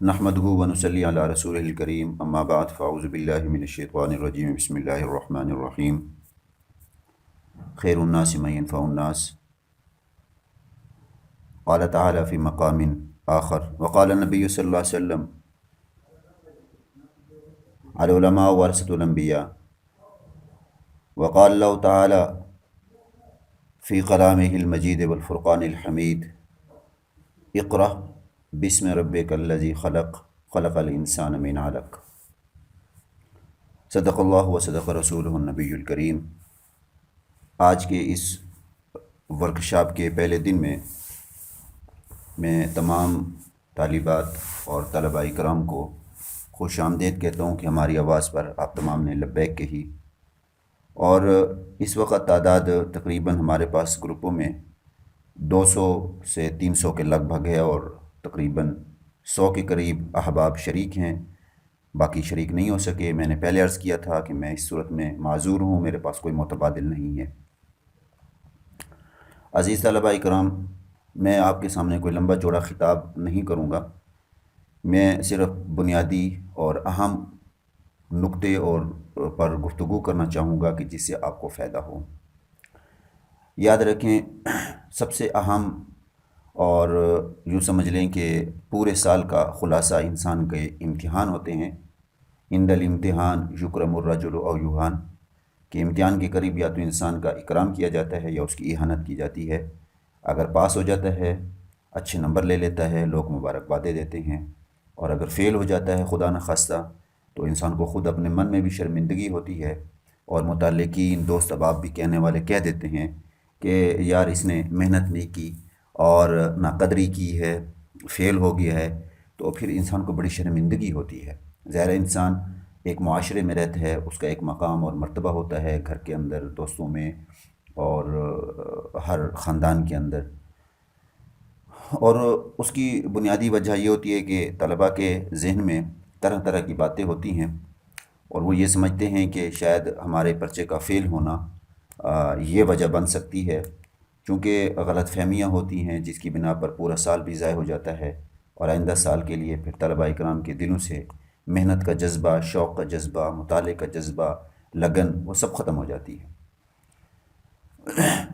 نحمدہ و نصلی علی رسولہ الکریم اما بعد فاعوذ باللہ من الشیطان الرجیم بسم اللہ الرحمن الرحیم خیر الناس من ینفع الناس قال تعالی فی مقام آخر وقال النبی صلی اللہ علیہ وسلم العلماء ورثۃ الانبیاء وقال اللہ تعالی فی کلامہ المجید والفرقان الحمید اقرأ بسم ربک الذی خلق خلق الانسان من علق صدق اللہ و صدق رسولہ النبی الکریم۔ آج کے اس ورکشاپ کے پہلے دن میں تمام طالبات اور طلباء کرام کو خوش آمدید کہتا ہوں کہ ہماری آواز پر آپ تمام نے لبیک کہی، اور اس وقت تعداد تقریباً ہمارے پاس گروپوں میں 200 سے 300 کے لگ بھگ ہے، اور تقریباً 100 کے قریب احباب شریک ہیں، باقی شریک نہیں ہو سکے۔ میں نے پہلے عرض کیا تھا کہ میں اس صورت میں معذور ہوں، میرے پاس کوئی متبادل نہیں ہے۔ عزیز طلباء کرام، میں آپ کے سامنے کوئی لمبا چوڑا خطاب نہیں کروں گا، میں صرف بنیادی اور اہم نکتے اور پر گفتگو کرنا چاہوں گا کہ جس سے آپ کو فائدہ ہو۔ یاد رکھیں، سب سے اہم اور یوں سمجھ لیں کہ پورے سال کا خلاصہ انسان کے امتحان ہوتے ہیں۔ عند الامتحان یکرم الرجل او یوہان، کہ امتحان کے قریب یا تو انسان کا اکرام کیا جاتا ہے یا اس کی اہانت کی جاتی ہے۔ اگر پاس ہو جاتا ہے، اچھے نمبر لے لیتا ہے، لوگ مبارکبادیں دیتے ہیں، اور اگر فیل ہو جاتا ہے خدا نخواستہ تو انسان کو خود اپنے من میں بھی شرمندگی ہوتی ہے، اور متعلقین دوست احباب بھی کہنے والے کہہ دیتے ہیں کہ یار اس نے محنت نہیں کی اور ناقدری کی ہے، فیل ہو گیا ہے، تو پھر انسان کو بڑی شرمندگی ہوتی ہے۔ ظاہر انسان ایک معاشرے میں رہتا ہے، اس کا ایک مقام اور مرتبہ ہوتا ہے، گھر کے اندر، دوستوں میں، اور ہر خاندان کے اندر، اور اس کی بنیادی وجہ یہ ہوتی ہے کہ طلباء کے ذہن میں طرح طرح کی باتیں ہوتی ہیں، اور وہ یہ سمجھتے ہیں کہ شاید ہمارے پرچے کا فیل ہونا یہ وجہ بن سکتی ہے، چونکہ غلط فہمیاں ہوتی ہیں جس کی بنا پر پورا سال بھی ضائع ہو جاتا ہے، اور آئندہ سال کے لیے پھر طلباء کرام کے دلوں سے محنت کا جذبہ، شوق کا جذبہ، مطالعے کا جذبہ، لگن، وہ سب ختم ہو جاتی ہے۔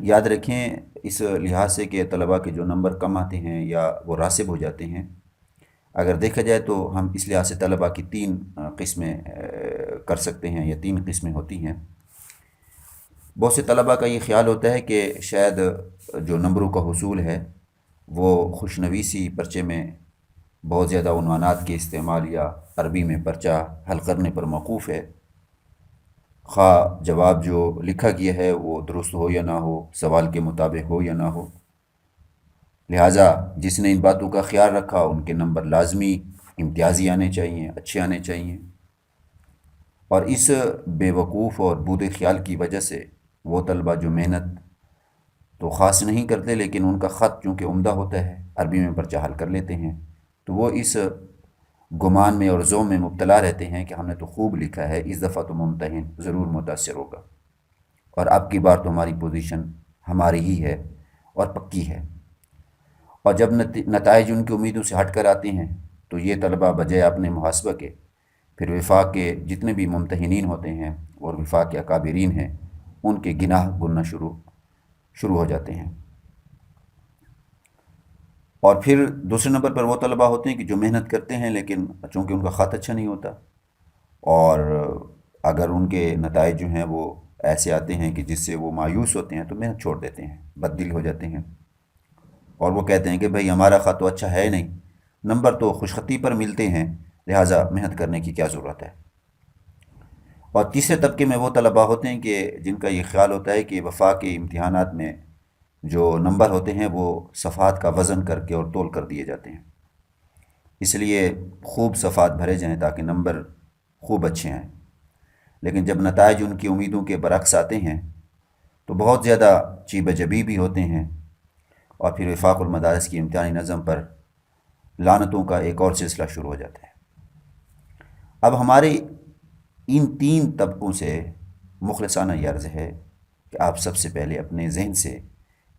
یاد رکھیں، اس لحاظ سے کہ طلباء کے جو نمبر کم آتے ہیں یا وہ راسب ہو جاتے ہیں، اگر دیکھا جائے تو ہم اس لحاظ سے طلباء کی 3 قسمیں کر سکتے ہیں، یا 3 قسمیں ہوتی ہیں۔ بہت سے طلباء کا یہ خیال ہوتا ہے کہ شاید جو نمبروں کا حصول ہے وہ خوشنویسی پرچے میں بہت زیادہ عنوانات کے استعمال یا عربی میں پرچہ حل کرنے پر موقوف ہے، خواہ جواب جو لکھا گیا ہے وہ درست ہو یا نہ ہو، سوال کے مطابق ہو یا نہ ہو۔ لہٰذا جس نے ان باتوں کا خیال رکھا ان کے نمبر لازمی امتیازی آنے چاہیے، اچھے آنے چاہیے، اور اس بے وقوف اور بودے خیال کی وجہ سے وہ طلباء جو محنت تو خاص نہیں کرتے لیکن ان کا خط چونکہ عمدہ ہوتا ہے، عربی میں پرچہ حل کر لیتے ہیں، تو وہ اس گمان میں اور زوم میں مبتلا رہتے ہیں کہ ہم نے تو خوب لکھا ہے، اس دفعہ تو ممتحن ضرور متاثر ہوگا، اور اب کی بار تو ہماری پوزیشن ہماری ہی ہے اور پکی ہے۔ اور جب نتائج ان کی امیدوں سے ہٹ کر آتے ہیں تو یہ طلباء بجائے اپنے محاسبہ کے پھر وفاق کے جتنے بھی ممتحنین ہوتے ہیں اور وفاق کے اکابرین ہیں ان کے گناہ گننا شروع ہو جاتے ہیں۔ اور پھر دوسرے نمبر پر وہ طلباء ہوتے ہیں کہ جو محنت کرتے ہیں لیکن چونکہ ان کا خط اچھا نہیں ہوتا، اور اگر ان کے نتائج جو ہیں وہ ایسے آتے ہیں کہ جس سے وہ مایوس ہوتے ہیں تو محنت چھوڑ دیتے ہیں، بددل ہو جاتے ہیں، اور وہ کہتے ہیں کہ بھئی ہمارا خط تو اچھا ہے نہیں، نمبر تو خوش خطی پر ملتے ہیں، لہٰذا محنت کرنے کی کیا ضرورت ہے۔ اور تیسرے طبقے میں وہ طلباء ہوتے ہیں کہ جن کا یہ خیال ہوتا ہے کہ وفاق کے امتحانات میں جو نمبر ہوتے ہیں وہ صفحات کا وزن کر کے اور تول کر دیے جاتے ہیں، اس لیے خوب صفحات بھرے جائیں تاکہ نمبر خوب اچھے آئیں، لیکن جب نتائج ان کی امیدوں کے برعکس آتے ہیں تو بہت زیادہ چیب جبی بھی ہوتے ہیں، اور پھر وفاق المدارس کی امتحانی نظم پر لعنتوں کا ایک اور سلسلہ شروع ہو جاتا ہے۔ اب ہمارے ان 3 طبقوں سے مخلصانہ یہ عرض ہے کہ آپ سب سے پہلے اپنے ذہن سے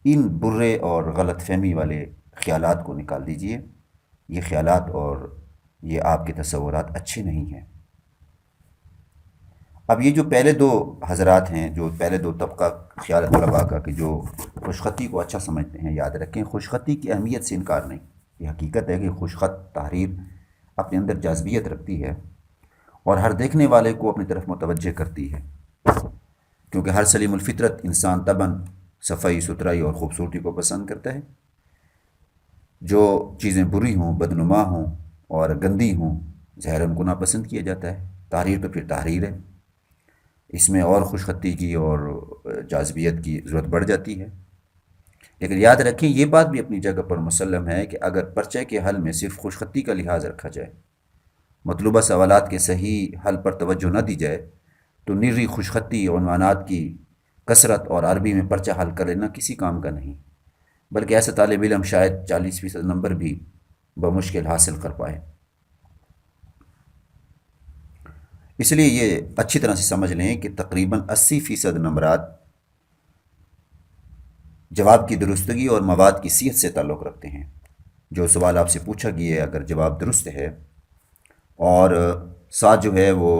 ان برے اور غلط فہمی والے خیالات کو نکال دیجئے۔ یہ خیالات اور یہ آپ کے تصورات اچھے نہیں ہیں۔ اب یہ جو پہلے دو حضرات ہیں، جو پہلے دو طبقہ خیال طلباء کا، کہ جو خوش خطی کو اچھا سمجھتے ہیں، یاد رکھیں خوش خطی کی اہمیت سے انکار نہیں، یہ حقیقت ہے کہ خوش خط تحریر اپنے اندر جاذبیت رکھتی ہے اور ہر دیکھنے والے کو اپنی طرف متوجہ کرتی ہے، کیونکہ ہر سلیم الفطرت انسان طبعاً صفائی ستھرائی اور خوبصورتی کو پسند کرتا ہے۔ جو چیزیں بری ہوں، بدنما ہوں اور گندی ہوں، ظاہر ان کو ناپسند کیا جاتا ہے۔ تحریر تو پھر تحریر ہے، اس میں اور خوش خطی کی اور جاذبیت کی ضرورت بڑھ جاتی ہے۔ لیکن یاد رکھیں یہ بات بھی اپنی جگہ پر مسلم ہے کہ اگر پرچے کے حل میں صرف خوش خطی کا لحاظ رکھا جائے، مطلوبہ سوالات کے صحیح حل پر توجہ نہ دی جائے، تو نری خوش خطی عنوانات کی کثرت اور عربی میں پرچہ حل کر لینا کسی کام کا نہیں، بلکہ ایسا طالب علم شاید 40% نمبر بھی بمشکل حاصل کر پائے۔ اس لیے یہ اچھی طرح سے سمجھ لیں کہ تقریباً 80% نمبرات جواب کی درستگی اور مواد کی صحت سے تعلق رکھتے ہیں۔ جو سوال آپ سے پوچھا گیا ہے اگر جواب درست ہے اور ساتھ جو ہے وہ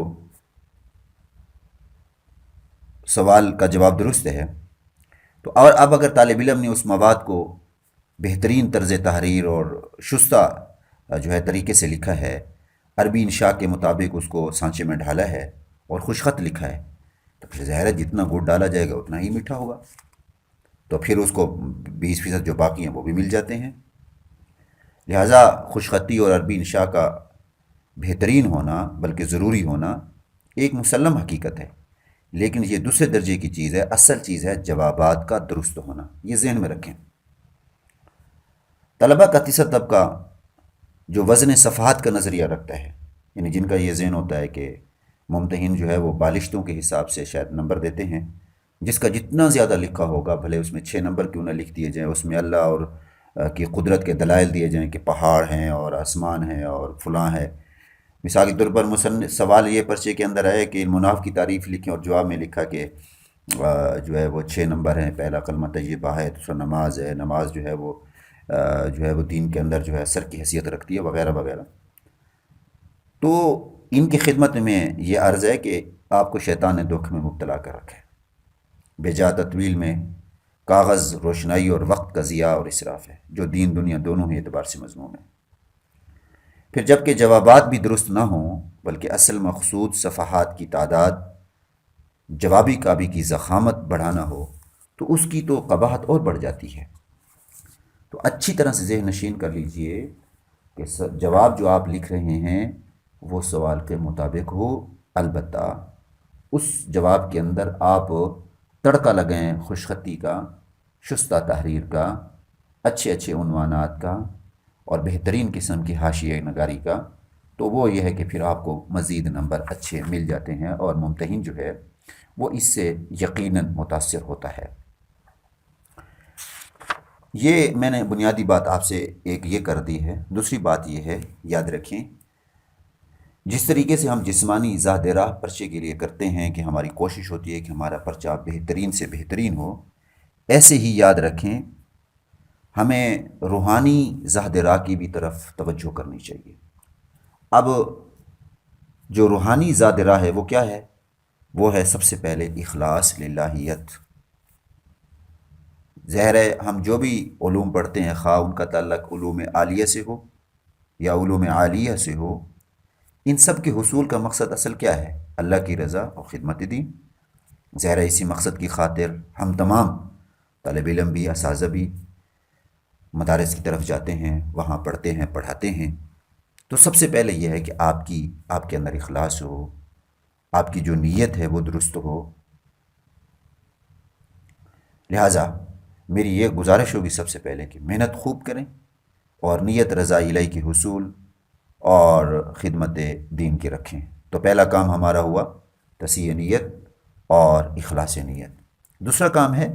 سوال کا جواب درست ہے، تو اور اب اگر طالب علم نے اس مواد کو بہترین طرز تحریر اور شستہ جو ہے طریقے سے لکھا ہے، عربی انشاء کے مطابق اس کو سانچے میں ڈھالا ہے اور خوش خط لکھا ہے، تو پھر ظاہر ہے جتنا گڑ ڈالا جائے گا اتنا ہی میٹھا ہوگا، تو پھر اس کو 20% جو باقی ہیں وہ بھی مل جاتے ہیں۔ لہٰذا خوش خطی اور عربی انشاء کا بہترین ہونا بلکہ ضروری ہونا ایک مسلم حقیقت ہے، لیکن یہ دوسرے درجے کی چیز ہے۔ اصل چیز ہے جوابات کا درست ہونا، یہ ذہن میں رکھیں۔ طلباء کا تیسرا طبقہ جو وزن صفحات کا نظریہ رکھتا ہے، یعنی جن کا یہ ذہن ہوتا ہے کہ ممتحن جو ہے وہ بالشتوں کے حساب سے شاید نمبر دیتے ہیں، جس کا جتنا زیادہ لکھا ہوگا بھلے اس میں 6 نمبر کیوں نہ لکھ دیے جائیں، اس میں اللہ اور کی قدرت کے دلائل دیے جائیں کہ پہاڑ ہیں اور آسمان ہیں اور فلاں ہے۔ مثال کے طور پر مصنف سوال یہ پرچے کے اندر ہے کہ مناف کی تعریف لکھیں اور جواب میں لکھا کہ جو ہے وہ 6 نمبر ہیں، پہلا کلمہ طیبہ ہے، دوسرا نماز ہے، نماز جو ہے وہ دین کے اندر جو ہے اثر کی حیثیت رکھتی ہے، وغیرہ وغیرہ۔ تو ان کی خدمت میں یہ عرض ہے کہ آپ کو شیطان نے دھوکے میں مبتلا کر رکھا ہے، بے جا تطویل میں کاغذ، روشنائی اور وقت کا ضیاع اور اسراف ہے، جو دین دنیا دونوں ہی اعتبار سے مذموم ہے۔ پھر جب کہ جوابات بھی درست نہ ہوں بلکہ اصل مقصود صفحات کی تعداد، جوابی کاپی کی ضخامت بڑھانا ہو، تو اس کی تو قباحت اور بڑھ جاتی ہے۔ تو اچھی طرح سے ذہن نشین کر لیجئے کہ جواب جو آپ لکھ رہے ہیں وہ سوال کے مطابق ہو، البتہ اس جواب کے اندر آپ تڑکا لگائیں خوش خطی کا، شستہ تحریر کا، اچھے اچھے عنوانات کا اور بہترین قسم کی حاشیہ نگاری کا، تو وہ یہ ہے کہ پھر آپ کو مزید نمبر اچھے مل جاتے ہیں اور ممتحن جو ہے وہ اس سے یقیناً متاثر ہوتا ہے۔ یہ میں نے بنیادی بات آپ سے ایک یہ کر دی ہے۔ دوسری بات یہ ہے، یاد رکھیں جس طریقے سے ہم جسمانی زاد راہ پرچے کے لیے کرتے ہیں کہ ہماری کوشش ہوتی ہے کہ ہمارا پرچہ بہترین سے بہترین ہو، ایسے ہی یاد رکھیں ہمیں روحانی زاد راہ کی بھی طرف توجہ کرنی چاہیے۔ اب جو روحانی زاد راہ ہے وہ کیا ہے؟ وہ ہے سب سے پہلے اخلاص للہیت۔ ظاہر ہے ہم جو بھی علوم پڑھتے ہیں، خواہ ان کا تعلق علوم عالیہ سے ہو یا علوم عالیہ سے ہو، ان سب کے حصول کا مقصد اصل کیا ہے؟ اللہ کی رضا اور خدمت دین۔ ظاہر ہے اسی مقصد کی خاطر ہم تمام طالب علم بھی، اساتذہ بھی مدارس کی طرف جاتے ہیں، وہاں پڑھتے ہیں، پڑھاتے ہیں۔ تو سب سے پہلے یہ ہے کہ آپ کے اندر اخلاص ہو، آپ کی جو نیت ہے وہ درست ہو۔ لہٰذا میری یہ گزارش ہوگی سب سے پہلے کہ محنت خوب کریں اور نیت رضا الہی کے حصول اور خدمت دین کی رکھیں۔ تو پہلا کام ہمارا ہوا تصحیح نیت اور اخلاص نیت۔ دوسرا کام ہے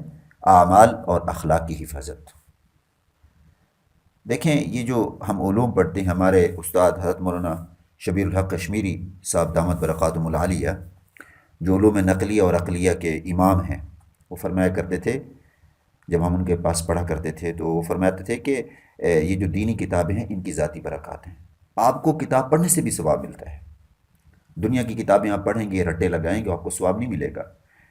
اعمال اور اخلاق کی حفاظت۔ دیکھیں یہ جو ہم علوم پڑھتے ہیں، ہمارے استاد حضرت مولانا شبیر الحق کشمیری صاحب دامت برکاتہم العالیہ، جو علوم نقلیہ اور عقلیہ کے امام ہیں، وہ فرمایا کرتے تھے، جب ہم ان کے پاس پڑھا کرتے تھے تو وہ فرماتے تھے کہ یہ جو دینی کتابیں ہیں ان کی ذاتی برکات ہیں، آپ کو کتاب پڑھنے سے بھی ثواب ملتا ہے۔ دنیا کی کتابیں آپ پڑھیں گے، رٹے لگائیں گے، آپ کو ثواب نہیں ملے گا،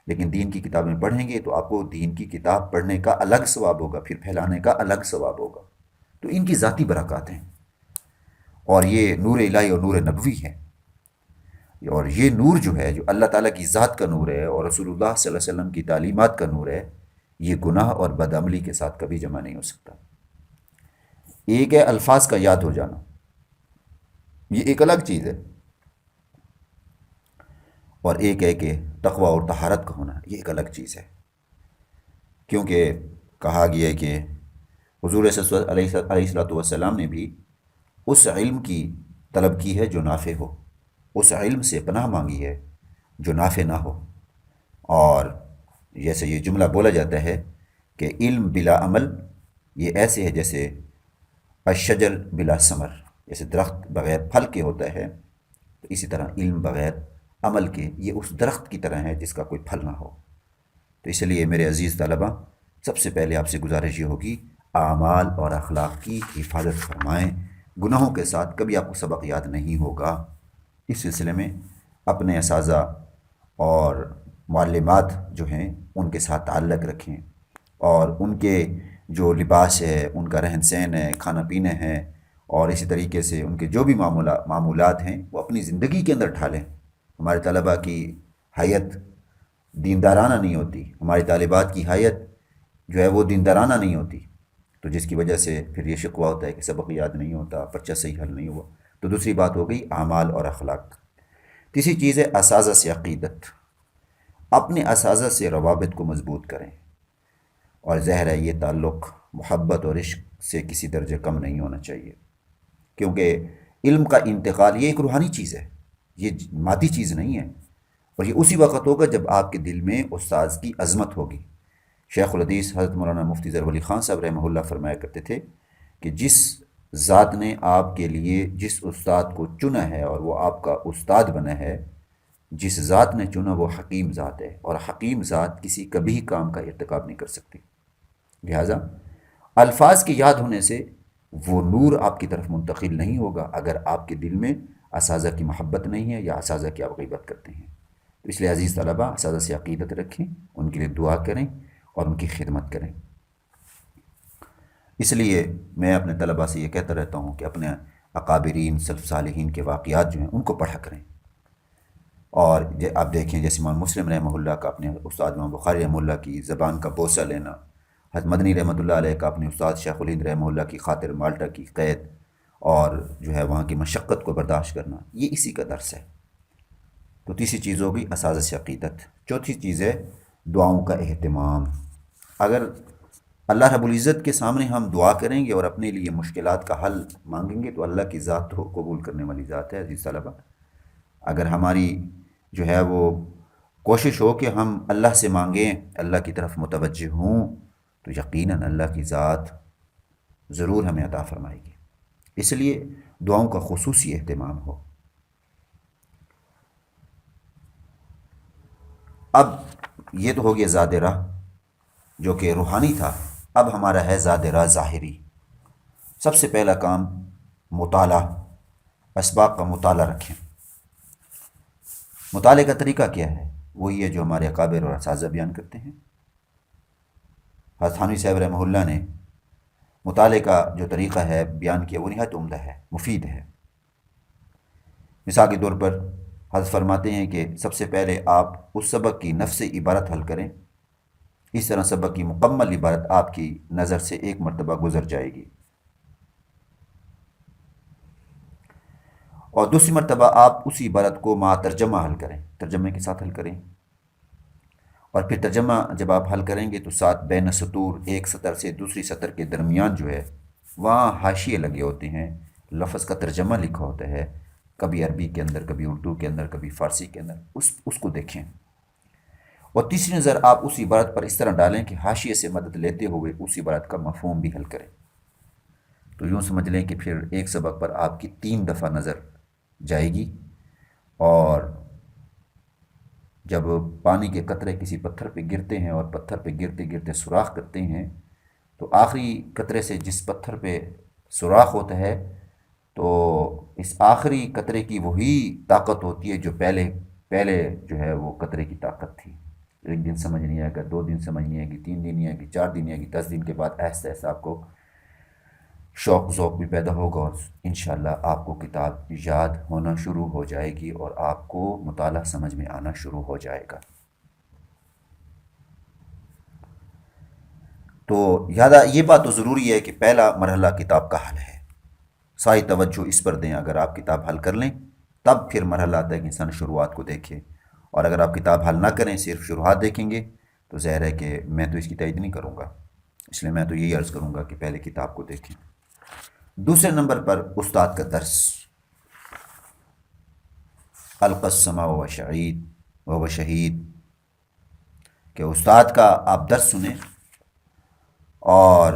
لیکن دین کی کتابیں پڑھیں گے تو آپ کو دین کی کتاب پڑھنے کا الگ ثواب ہوگا، پھر پھیلانے کا الگ ثواب ہوگا۔ تو ان کی ذاتی برکات ہیں، اور یہ نور الہی اور نور نبوی ہے، اور یہ نور جو ہے، جو اللہ تعالیٰ کی ذات کا نور ہے اور رسول اللہ صلی اللہ علیہ وسلم کی تعلیمات کا نور ہے، یہ گناہ اور بدعملی کے ساتھ کبھی جمع نہیں ہو سکتا۔ ایک ہے الفاظ کا یاد ہو جانا، یہ ایک الگ چیز ہے، اور ایک ہے کہ تقوی اور طہارت کا ہونا، یہ ایک الگ چیز ہے۔ کیونکہ کہا گیا ہے کہ حضور صلی اللہ علیہ وسلم نے بھی اس علم کی طلب کی ہے جو نافع ہو، اس علم سے پناہ مانگی ہے جو نافع نہ ہو۔ اور جیسے یہ جملہ بولا جاتا ہے کہ علم بلا عمل یہ ایسے ہے جیسے الشجر بلا ثمر، جیسے درخت بغیر پھل کے ہوتا ہے، تو اسی طرح علم بغیر عمل کے یہ اس درخت کی طرح ہے جس کا کوئی پھل نہ ہو۔ تو اس لیے میرے عزیز طلبہ، سب سے پہلے آپ سے گزارش یہ ہوگی اعمال اور اخلاق کی حفاظت فرمائیں۔ گناہوں کے ساتھ کبھی آپ کو سبق یاد نہیں ہوگا۔ اس سلسلے میں اپنے اساتذہ اور معلمات جو ہیں ان کے ساتھ تعلق رکھیں، اور ان کے جو لباس ہے، ان کا رہن سہن ہے، کھانا پینا ہے، اور اسی طریقے سے ان کے جو بھی معمولات ہیں وہ اپنی زندگی کے اندر ڈھالیں۔ ہمارے طلباء کی حیت دیندارانہ نہیں ہوتی، ہماری طالبات کی حیت جو ہے وہ دیندارانہ نہیں ہوتی، تو جس کی وجہ سے پھر یہ شکوہ ہوتا ہے کہ سبق یاد نہیں ہوتا، پرچہ صحیح حل نہیں ہوا۔ تو دوسری بات ہو گئی اعمال اور اخلاق۔ تیسری چیز ہے اساتذہ سے عقیدت، اپنے اساتذہ سے روابط کو مضبوط کریں، اور ظاہر ہے یہ تعلق محبت اور عشق سے کسی درجے کم نہیں ہونا چاہیے، کیونکہ علم کا انتقال یہ ایک روحانی چیز ہے، یہ مادی چیز نہیں ہے، اور یہ اسی وقت ہوگا جب آپ کے دل میں استاذ کی عظمت ہوگی۔ شیخ الحدیث حضرت مولانا مفتی ظفر علی خان صاحب رحمہ اللہ فرمایا کرتے تھے کہ جس ذات نے آپ کے لیے جس استاد کو چنا ہے اور وہ آپ کا استاد بنا ہے، جس ذات نے چنا وہ حکیم ذات ہے، اور حکیم ذات کسی کبھی کام کا ارتکاب نہیں کر سکتی۔ لہٰذا الفاظ کے یاد ہونے سے وہ نور آپ کی طرف منتقل نہیں ہوگا اگر آپ کے دل میں اساتذہ کی محبت نہیں ہے یا اساتذہ کی آپ غیبت کرتے ہیں۔ تو اس لیے عزیز طلبہ، اساتذہ سے عقیدت رکھیں، ان کے لیے دعا کریں اور ان کی خدمت کریں۔ اس لیے میں اپنے طلباء سے یہ کہتا رہتا ہوں کہ اپنے اکابرین سلف صالحین کے واقعات جو ہیں ان کو پڑھا کریں، اور آپ دیکھیں جیسے امام مسلم رحمہ اللہ کا اپنے استاد امام بخاری رحمہ اللہ کی زبان کا بوسہ لینا، حضرت مدنی رحمۃ اللہ علیہ کا اپنے استاد شیخ الہند رحمہ اللہ کی خاطر مالٹا کی قید اور جو ہے وہاں کی مشقت کو برداشت کرنا، یہ اسی کا درس ہے۔ تو تیسری چیز ہوگی اساتذہ سے عقیدت۔ چوتھی چیز ہے دعاؤں کا اہتمام۔ اگر اللہ رب العزت کے سامنے ہم دعا کریں گے اور اپنے لیے مشکلات کا حل مانگیں گے تو اللہ کی ذات تو قبول کرنے والی ذات ہے عزیز طلبہ۔ اگر ہماری جو ہے وہ کوشش ہو کہ ہم اللہ سے مانگیں، اللہ کی طرف متوجہ ہوں، تو یقیناً اللہ کی ذات ضرور ہمیں عطا فرمائے گی۔ اس لیے دعاؤں کا خصوصی اہتمام ہو۔ اب یہ تو ہو گیا زاد راہ جو کہ روحانی تھا، اب ہمارا ہے زاد راہ ظاہری۔ سب سے پہلا کام مطالعہ، اسباق کا مطالعہ رکھیں۔ مطالعے کا طریقہ کیا ہے؟ وہی ہے جو ہمارے اکابر اور اساتذہ بیان کرتے ہیں۔ حضرت تھانوی صاحب رحمہ اللہ نے مطالعے کا جو طریقہ ہے بیان کیا، وہ نہایت عمدہ ہے، مفید ہے۔ مثال کے طور پر حضرت فرماتے ہیں کہ سب سے پہلے آپ اس سبق کی نفس عبارت حل کریں، اس طرح سبق کی مکمل عبارت آپ کی نظر سے ایک مرتبہ گزر جائے گی، اور دوسری مرتبہ آپ اسی عبارت کو مع ترجمہ حل کریں، ترجمے کے ساتھ حل کریں، اور پھر ترجمہ جب آپ حل کریں گے تو ساتھ بین سطور، ایک سطر سے دوسری سطر کے درمیان جو ہے وہاں حاشیے لگے ہوتے ہیں، لفظ کا ترجمہ لکھا ہوتا ہے، کبھی عربی کے اندر، کبھی اردو کے اندر، کبھی فارسی کے اندر، اس کو دیکھیں، اور تیسری نظر آپ اس عبارت پر اس طرح ڈالیں کہ حاشیے سے مدد لیتے ہوئے اس عبارت کا مفہوم بھی حل کریں۔ تو یوں سمجھ لیں کہ پھر ایک سبق پر آپ کی 3 دفعہ نظر جائے گی، اور جب پانی کے قطرے کسی پتھر پہ گرتے ہیں اور پتھر پہ گرتے گرتے سوراخ کرتے ہیں تو آخری قطرے سے جس پتھر پہ سوراخ ہوتا ہے تو اس آخری قطرے کی وہی طاقت ہوتی ہے جو پہلے پہلے جو ہے وہ قطرے کی طاقت تھی۔ ایک دن سمجھ نہیں آئے گا، 2 دن سمجھ نہیں آئے گی، 3 دن نہیں آئے گی، 4 دن نہیں آئے گی، 10 دن کے بعد آہستہ آہستہ آپ کو شوق ذوق بھی پیدا ہوگا، اور انشاءاللہ آپ کو کتاب یاد ہونا شروع ہو جائے گی اور آپ کو مطالعہ سمجھ میں آنا شروع ہو جائے گا۔ تو یہ بات تو ضروری ہے کہ پہلا مرحلہ کتاب کا حل ہے، ساری توجہ اس پر دیں۔ اگر آپ کتاب حل کر لیں تب پھر مرحلہ آتا ہے کہ انسان شروعات کو دیکھے، اور اگر آپ کتاب حل نہ کریں صرف شروعات دیکھیں گے تو ظاہر ہے کہ میں تو اس کی تائید نہیں کروں گا، اس لیے میں تو یہی عرض کروں گا کہ پہلے کتاب کو دیکھیں۔ دوسرے نمبر پر استاد کا درس، القسمہ و شہید و شہید، کہ استاد کا آپ درس سنیں اور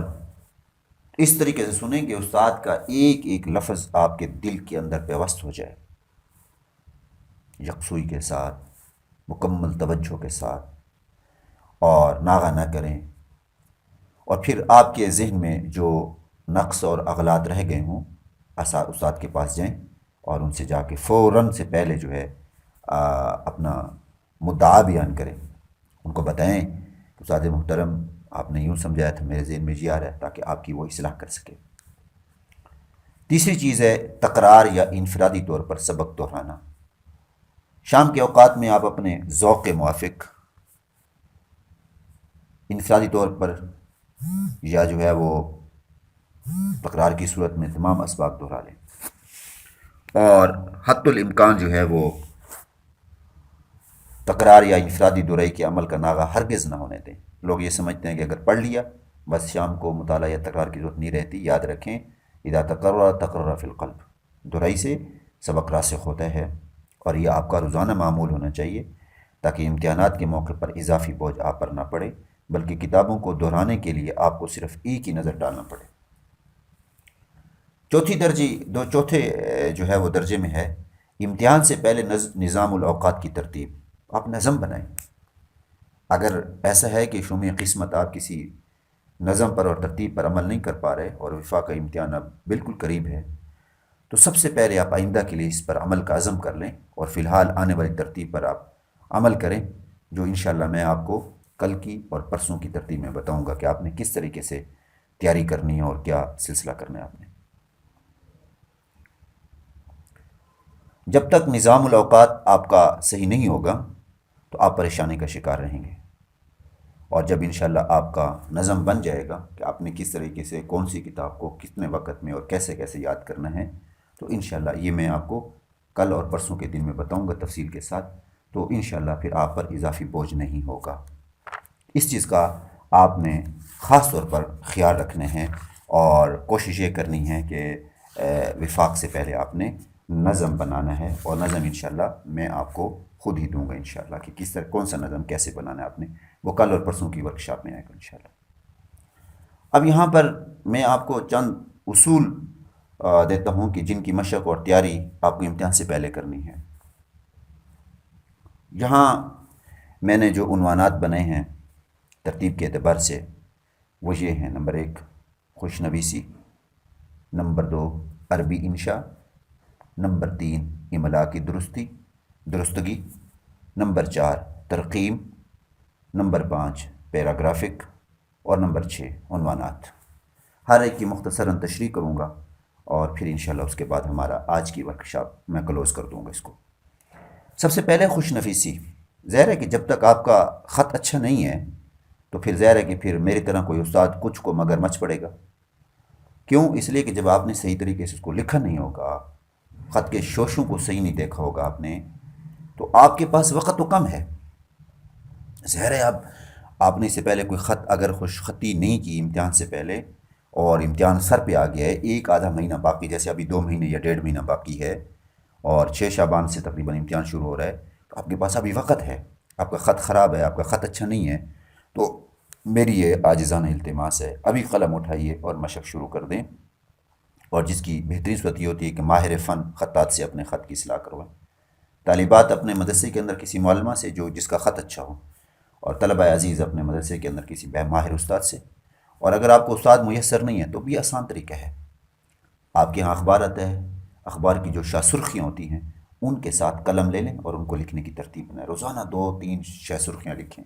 اس طریقے سے سنیں کہ استاد کا ایک ایک لفظ آپ کے دل کے اندر پیوست ہو جائے، یکسوئی کے ساتھ، مکمل توجہ کے ساتھ، اور ناغہ نہ کریں۔ اور پھر آپ کے ذہن میں جو نقص اور اغلاط رہ گئے ہوں، استاد کے پاس جائیں اور ان سے جا کے فوراً سے پہلے جو ہے اپنا مدعا بیان کریں، ان کو بتائیں کہ استاد محترم آپ نے یوں سمجھایا تھا، میرے ذہن میں یہ آ رہا ہے، تاکہ آپ کی وہ اصلاح کر سکے۔ تیسری چیز ہے تکرار یا انفرادی طور پر سبق دہرانا۔ شام کے اوقات میں آپ اپنے ذوق کے موافق انفرادی طور پر یا جو ہے وہ تکرار کی صورت میں تمام اسباق دہرا لیں، اور حتی الامکان جو ہے وہ تکرار یا انفرادی دہرائی کے عمل کا ناغہ ہرگز نہ ہونے دیں۔ لوگ یہ سمجھتے ہیں کہ اگر پڑھ لیا بس شام کو مطالعہ یا تکرار کی ضرورت نہیں رہتی۔ یاد رکھیں، اذا تکرر تکرر فی القلب، دہرائی سے سبق راسخ ہوتا ہے، اور یہ آپ کا روزانہ معمول ہونا چاہیے تاکہ امتحانات کے موقع پر اضافی بوجھ آپ پر نہ پڑے، بلکہ کتابوں کو دہرانے کے لیے آپ کو صرف ایک ہی نظر ڈالنا پڑے۔ چوتھے جو ہے وہ درجے میں ہے امتحان سے پہلے نظام الاوقات کی ترتیب۔ آپ نظم بنائیں۔ اگر ایسا ہے کہ شوم قسمت آپ کسی نظم پر اور ترتیب پر عمل نہیں کر پا رہے اور وفاق کا امتحان اب بالکل قریب ہے، تو سب سے پہلے آپ آئندہ کے لیے اس پر عمل کا عزم کر لیں، اور فی الحال آنے والی ترتیب پر آپ عمل کریں، جو انشاءاللہ میں آپ کو کل کی اور پرسوں کی ترتیب میں بتاؤں گا کہ آپ نے کس طریقے سے تیاری کرنی ہے اور کیا سلسلہ کرنا ہے آپ نے۔ جب تک نظام الاوقات آپ کا صحیح نہیں ہوگا تو آپ پریشانی کا شکار رہیں گے، اور جب انشاءاللہ آپ کا نظم بن جائے گا کہ آپ نے کس طریقے سے کون سی کتاب کو کتنے وقت میں اور کیسے کیسے یاد کرنا ہے، تو انشاءاللہ یہ میں آپ کو کل اور پرسوں کے دن میں بتاؤں گا تفصیل کے ساتھ، تو انشاءاللہ پھر آپ پر اضافی بوجھ نہیں ہوگا۔ اس چیز کا آپ نے خاص طور پر خیال رکھنے ہیں، اور کوشش یہ کرنی ہے کہ وفاق سے پہلے آپ نے نظم بنانا ہے، اور نظم انشاءاللہ میں آپ کو خود ہی دوں گا انشاءاللہ کہ کس طرح کون سا نظم کیسے بنانا ہے آپ نے، وہ کل اور پرسوں کی ورکشاپ میں آئے گا انشاءاللہ۔ اب یہاں پر میں آپ کو چند اصول دیتا ہوں کہ جن کی مشق اور تیاری آپ کو امتحان سے پہلے کرنی ہے۔ یہاں میں نے جو عنوانات بنے ہیں ترتیب کے اعتبار سے وہ یہ ہیں: نمبر 1 خوش نویسی، نمبر 2 عربی انشاء، نمبر 3 املا کی درستگی، نمبر 4 ترقیم، نمبر 5 پیراگرافک، اور نمبر 6 عنوانات۔ ہر ایک کی مختصراً تشریح کروں گا، اور پھر انشاءاللہ اس کے بعد ہمارا آج کی ورکشاپ میں کلوز کر دوں گا اس کو۔ سب سے پہلے خوش نفیسی۔ ظاہر ہے کہ جب تک آپ کا خط اچھا نہیں ہے تو پھر ظاہر ہے کہ پھر میری طرح کوئی استاد کچھ کو مگر مچ پڑے گا۔ کیوں؟ اس لیے کہ جب آپ نے صحیح طریقے سے اس کو لکھا نہیں ہوگا، خط کے شوشوں کو صحیح نہیں دیکھا ہوگا آپ نے، تو آپ کے پاس وقت تو کم ہے۔ ظاہر ہے آپ نے اس سے پہلے کوئی خط اگر خوش خطی نہیں کی امتحان سے پہلے، اور امتحان سر پہ آ گیا ہے، ایک آدھا مہینہ باقی، جیسے ابھی 2 مہینے یا 1.5 مہینہ باقی ہے، اور 6 شعبان سے تقریباً امتحان شروع ہو رہا ہے، تو آپ کے پاس ابھی وقت ہے۔ آپ کا خط خراب ہے، آپ کا خط اچھا نہیں ہے، تو میری یہ عاجزانہ التماس ہے، ابھی قلم اٹھائیے اور مشق شروع کر دیں۔ اور جس کی بہترین صورت یہ ہوتی ہے کہ ماہر فن خطاط سے اپنے خط کی اصلاح کروائیں۔ طالبات اپنے مدرسے کے اندر کسی معلمہ سے جس کا خط اچھا ہو، اور طلبہ عزیز اپنے مدرسے کے اندر کسی ماہر استاد سے۔ اور اگر آپ کو استاد میسر نہیں ہے تو بھی آسان طریقہ ہے، آپ کے یہاں اخبار آتا ہے، اخبار کی جو شاہ سرخیاں ہوتی ہیں ان کے ساتھ قلم لے لیں اور ان کو لکھنے کی ترتیب بنائیں، روزانہ 2-3 شاہ سرخیاں لکھیں،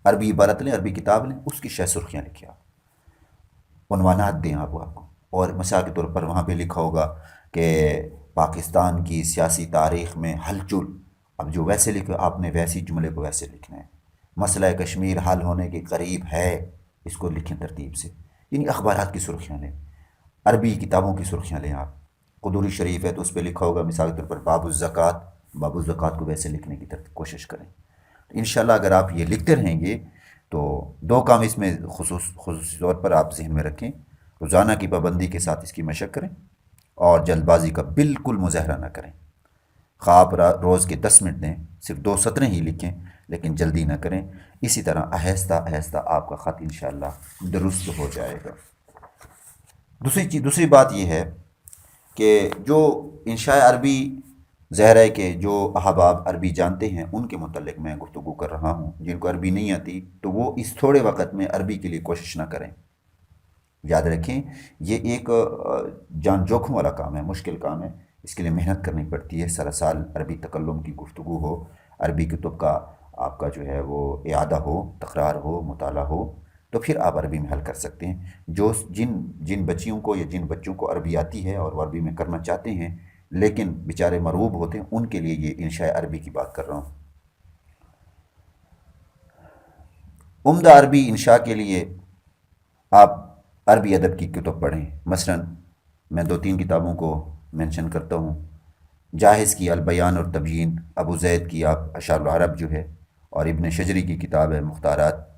عربی عبارت لیں، عربی کتاب لیں، اس کی شاہ سرخیاں لکھیں، آپ عنوانات دیں آپ کو، اور مثال کے طور پر وہاں پہ لکھا ہوگا کہ پاکستان کی سیاسی تاریخ میں ہلچل، اب جو ویسے لکھو آپ نے ویسی جملے کو ویسے لکھنا ہے، مسئلہ کشمیر حل ہونے کے قریب ہے، اس کو لکھیں ترتیب سے، یعنی اخبارات کی سرخیاں لیں، عربی کتابوں کی سرخیاں لیں آپ، قدوری شریف ہے تو اس پہ لکھا ہوگا مثال کے طور پر باب الزکوٰۃ، باب الزکوٰۃ کو ویسے لکھنے کی کوشش کریں، تو انشاءاللہ اگر آپ یہ لکھتے رہیں گے تو دو کام اس میں خصوصی طور پر آپ ذہن میں رکھیں، روزانہ کی پابندی کے ساتھ اس کی مشق کریں، اور جلد بازی کا بالکل مظاہرہ نہ کریں، خواہ آپ روز کے 10 منٹ دیں، صرف 2 سطریں ہی لکھیں لیکن جلدی نہ کریں، اسی طرح آہستہ آہستہ آپ کا خط انشاءاللہ درست ہو جائے گا۔ دوسری بات یہ ہے کہ جو انشاء عربی، ظاہر ہے کہ جو احباب عربی جانتے ہیں ان کے متعلق میں گفتگو کر رہا ہوں، جن کو عربی نہیں آتی تو وہ اس تھوڑے وقت میں عربی کے لیے کوشش نہ کریں، یاد رکھیں یہ ایک جان جوکھم والا کام ہے، مشکل کام ہے، اس کے لیے محنت کرنی پڑتی ہے، سارا سال عربی تکلم کی گفتگو ہو، عربی کتب کا آپ کا جو ہے وہ اعادہ ہو، تکرار ہو، مطالعہ ہو، تو پھر آپ عربی میں حل کر سکتے ہیں۔ جو جن بچیوں کو یا جن بچوں کو عربی آتی ہے اور وہ عربی میں کرنا چاہتے ہیں لیکن بیچارے مرغوب ہوتے ہیں، ان کے لیے یہ انشاء عربی کی بات کر رہا ہوں۔ عمدہ عربی انشاء کے لیے آپ عربی ادب کی کتب پڑھیں، مثلا میں 2-3 کتابوں کو مینشن کرتا ہوں، جاہز کی البیان اور تبیین، ابو زید کی آپ اشعار العرب جو ہے، اور ابن شجری کی کتاب ہے مختارات،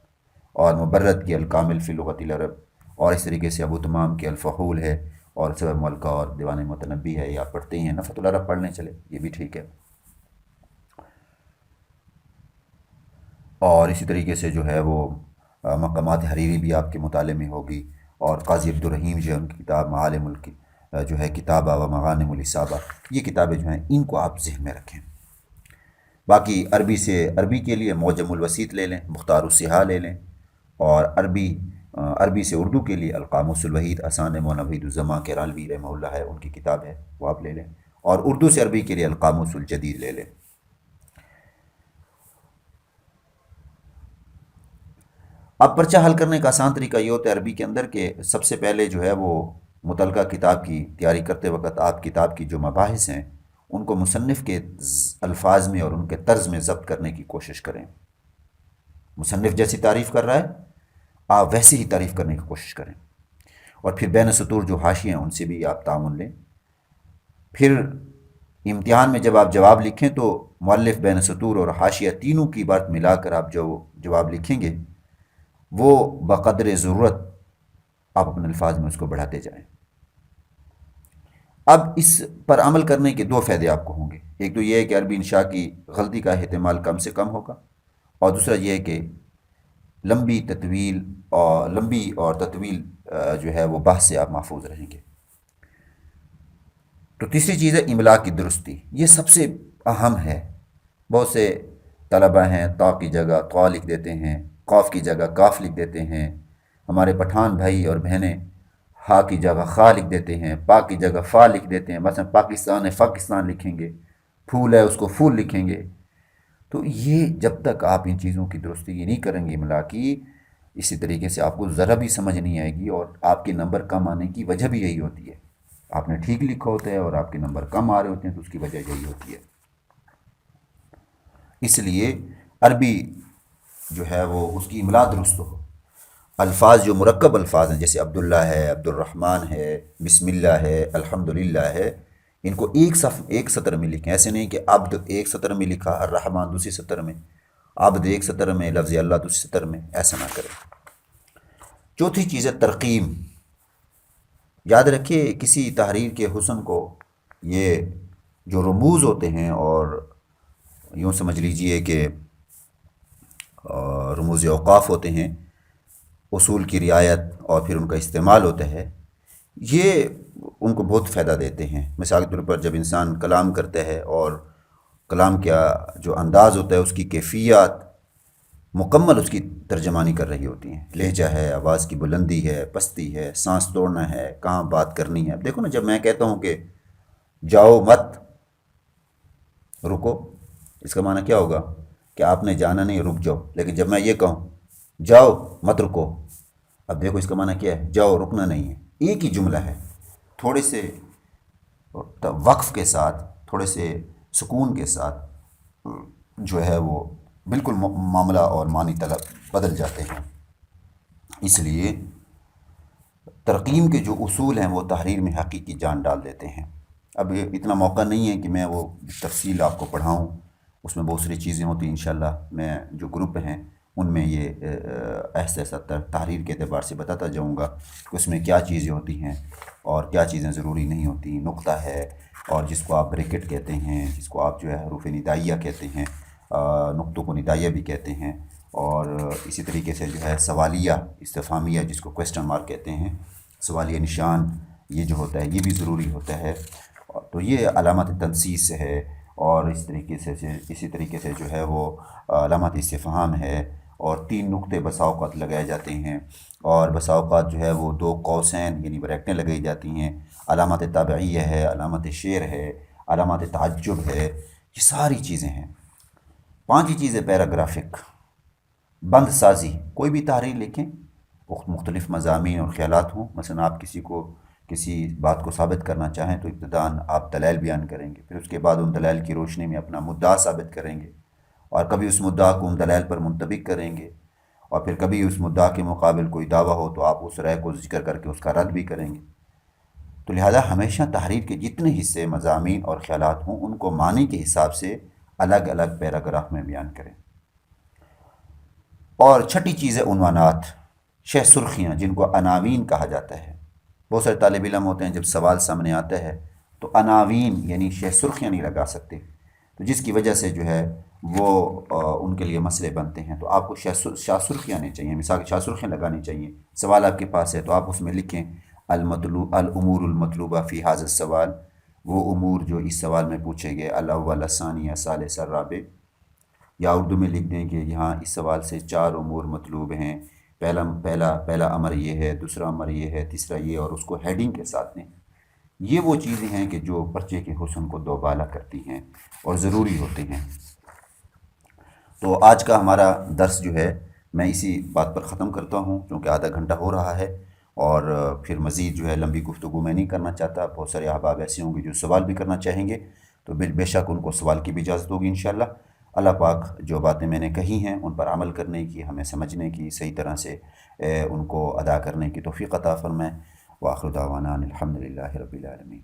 اور مبرد کی الکامل فی لغت العرب، اور اس طریقے سے ابو تمام کی الفحول ہے، اور سبع ملکہ اور دیوان متنبی ہے، یہ آپ پڑھتے ہیں، نفحۃ العرب پڑھ لیں چلے، یہ بھی ٹھیک ہے، اور اسی طریقے سے جو ہے وہ مقامات حریری بھی آپ کے مطالعے میں ہوگی، اور قاضی عبدالرحیم جو ہے ان کی کتاب معالم جو ہے کتابہ و مغانم الاصابہ، یہ کتابیں جو ہیں ان کو آپ ذہن میں رکھیں۔ باقی عربی کے لیے معجم الوسیط لے لیں، مختار الصحاح لے لیں، اور عربی سے اردو کے لیے القاموس الوحید اسان نوید الزماں کیرالوی رحمہ اللہ ہے، ان کی کتاب ہے وہ آپ لے لیں، اور اردو سے عربی کے لیے القاموس الجدید لے لیں۔ اب پرچہ حل کرنے کا آسان طریقہ یہ ہوتا ہے عربی کے اندر کہ سب سے پہلے جو ہے وہ متعلقہ کتاب کی تیاری کرتے وقت آپ کتاب کی جو مباحث ہیں ان کو مصنف کے الفاظ میں اور ان کے طرز میں ضبط کرنے کی کوشش کریں، مصنف جیسی تعریف کر رہا ہے آپ ویسی ہی تعریف کرنے کی کوشش کریں، اور پھر بین سطور جو حاشیے ہیں ان سے بھی آپ تعاون لیں، پھر امتحان میں جب آپ جواب لکھیں تو مؤلف، بین سطور اور حاشیہ تینوں کی بات ملا کر آپ جو جواب لکھیں گے وہ بقدر ضرورت آپ اپنے الفاظ میں اس کو بڑھاتے جائیں۔ اب اس پر عمل کرنے کے 2 فائدے آپ کو ہوں گے، ایک تو یہ ہے کہ عربی انشاء کی غلطی کا احتمال کم سے کم ہوگا، اور دوسرا یہ ہے کہ لمبی اور تطویل جو ہے وہ بحث سے آپ محفوظ رہیں گے۔ تو تیسری چیز ہے املا کی درستی، یہ سب سے اہم ہے، بہت سے طلبہ ہیں تا کی جگہ طا لکھ دیتے ہیں، قاف کی جگہ کاف لکھ دیتے ہیں، ہمارے پٹھان بھائی اور بہنیں ہا کی جگہ خا لکھ دیتے ہیں، پا کی جگہ فا لکھ دیتے ہیں، مثلا پاکستان ہے پاکستان لکھیں گے، پھول ہے اس کو پھول لکھیں گے، تو یہ جب تک آپ ان چیزوں کی درستی یہ نہیں کریں گے املا کی، اسی طریقے سے آپ کو ذرا بھی سمجھ نہیں آئے گی، اور آپ کے نمبر کم آنے کی وجہ بھی یہی ہوتی ہے، آپ نے ٹھیک لکھا ہوتا ہے اور آپ کے نمبر کم آ رہے ہوتے ہیں تو اس کی وجہ یہی ہوتی ہے۔ اس لیے عربی جو ہے وہ اس کی املا درست ہو، الفاظ جو مرکب الفاظ ہیں جیسے عبداللہ ہے، عبد الرحمن ہے، بسم اللہ ہے، الحمدللہ ہے، ان کو ایک سطر میں لکھیں، ایسے نہیں کہ عبد ایک سطر میں لکھا، الرحمن دوسری سطر میں، عبد ایک سطر میں، لفظ اللہ دوسری سطر میں، ایسا نہ کریں۔ چوتھی چیز ہے ترقیم، یاد رکھیے کسی تحریر کے حسن کو یہ جو رموز ہوتے ہیں، اور یوں سمجھ لیجئے کہ رموز اوقاف ہوتے ہیں، اصول کی رعایت اور پھر ان کا استعمال ہوتا ہے، یہ ان کو بہت فائدہ دیتے ہیں۔ مثال کے طور پر جب انسان کلام کرتا ہے اور کلام کا جو انداز ہوتا ہے اس کی کیفیت مکمل اس کی ترجمانی کر رہی ہوتی ہیں، لہجہ ہے، آواز کی بلندی ہے، پستی ہے، سانس توڑنا ہے، کہاں بات کرنی ہے۔ اب دیکھو نا، جب میں کہتا ہوں کہ جاؤ مت رکو، اس کا معنی کیا ہوگا کہ آپ نے جانا نہیں، رک جاؤ. لیکن جب میں یہ کہوں جاؤ مت رکو، اب دیکھو اس کا معنی کیا ہے، جاؤ رکنا نہیں ہے. ایک ہی جملہ ہے، تھوڑے سے وقف کے ساتھ، تھوڑے سے سکون کے ساتھ جو ہے وہ بالکل معاملہ اور معنی طلب بدل جاتے ہیں. اس لیے ترقیم کے جو اصول ہیں وہ تحریر میں حقیقی جان ڈال دیتے ہیں. اب اتنا موقع نہیں ہے کہ میں وہ تفصیل آپ کو پڑھاؤں، اس میں بہت ساری چیزیں ہوتی ہیں. انشاءاللہ میں جو گروپ ہیں ان میں یہ ایسا ایسا تحریر کے اعتبار سے بتاتا جاؤں گا کہ اس میں کیا چیزیں ہوتی ہیں اور کیا چیزیں ضروری نہیں ہوتی. نقطہ ہے، اور جس کو آپ بریکٹ کہتے ہیں، جس کو آپ جو ہے حروف ندائیہ کہتے ہیں، نقطوں کو ندائیہ بھی کہتے ہیں. اور اسی طریقے سے جو ہے سوالیہ استفہامیہ جس کو کویسچن مارک کہتے ہیں، سوالیہ نشان یہ جو ہوتا ہے یہ بھی ضروری ہوتا ہے. تو یہ علامت تنصیص ہے. اور اسی طریقے سے جو ہے وہ علامت استفہام ہے. اور 3 نقطے بسا اوقات لگائے جاتے ہیں، اور بسا اوقات جو ہے وہ 2 قوسین یعنی بریکٹیں لگائی جاتی ہیں. علامت تابعیہ ہے، علامت شعر ہے، علامت تعجب ہے. یہ ساری چیزیں ہیں. 5 ہی چیزیں: پیراگرافک، بند سازی. کوئی بھی تحریر لکھیں، مختلف مضامین اور خیالات ہوں. مثلا آپ کسی کو کسی بات کو ثابت کرنا چاہیں تو ابتداً آپ دلائل بیان کریں گے، پھر اس کے بعد ان دلائل کی روشنی میں اپنا مدعا ثابت کریں گے، اور کبھی اس مدعا کو ان دلائل پر منطبق کریں گے، اور پھر کبھی اس مدعا کے مقابل کوئی دعویٰ ہو تو آپ اس رائے کو ذکر کر کے اس کا رد بھی کریں گے. تو لہذا ہمیشہ تحریر کے جتنے حصے مضامین اور خیالات ہوں ان کو معنی کے حساب سے الگ الگ پیراگراف میں بیان کریں. اور چھٹی چیز ہے عنوانات، شہ سرخیاں جن کو عناوین کہا جاتا ہے. بہت سارے طالب علم ہوتے ہیں جب سوال سامنے آتا ہے تو عناوین یعنی شہ سرخیاں نہیں لگا سکتے، تو جس کی وجہ سے جو ہے وہ ان کے لیے مسئلے بنتے ہیں. تو آپ کو شاہ سرخیاں آنی چاہیے، مثال کی شاہ سرخیاں لگانی چاہیے. سوال آپ کے پاس ہے تو آپ اس میں لکھیں الامور المطلوبہ فی ھذا السوال، وہ امور جو اس سوال میں پوچھے گئے، الاول الثانی الثالث الرابع. یا اردو میں لکھ دیں کہ یہاں اس سوال سے 4 امور مطلوب ہیں، پہلا امر یہ ہے، دوسرا امر یہ ہے، تیسرا یہ، اور اس کو ہیڈنگ کے ساتھ دیں. یہ وہ چیزیں ہیں کہ جو پرچے کے حسن کو دوبالا کرتی ہیں اور ضروری ہوتے ہیں. تو آج کا ہمارا درس جو ہے میں اسی بات پر ختم کرتا ہوں، کیونکہ آدھا گھنٹہ ہو رہا ہے اور پھر مزید جو ہے لمبی گفتگو میں نہیں کرنا چاہتا. بہت سارے احباب ایسے ہوں گے جو سوال بھی کرنا چاہیں گے، تو بے شک ان کو سوال کی بھی اجازت ہوگی انشاءاللہ. اللہ پاک جو باتیں میں نے کہی ہیں ان پر عمل کرنے کی، ہمیں سمجھنے کی، صحیح طرح سے ان کو ادا کرنے کی توفیق عطا فرمائے. وآخر دعوانا الحمدللہ رب العالمین.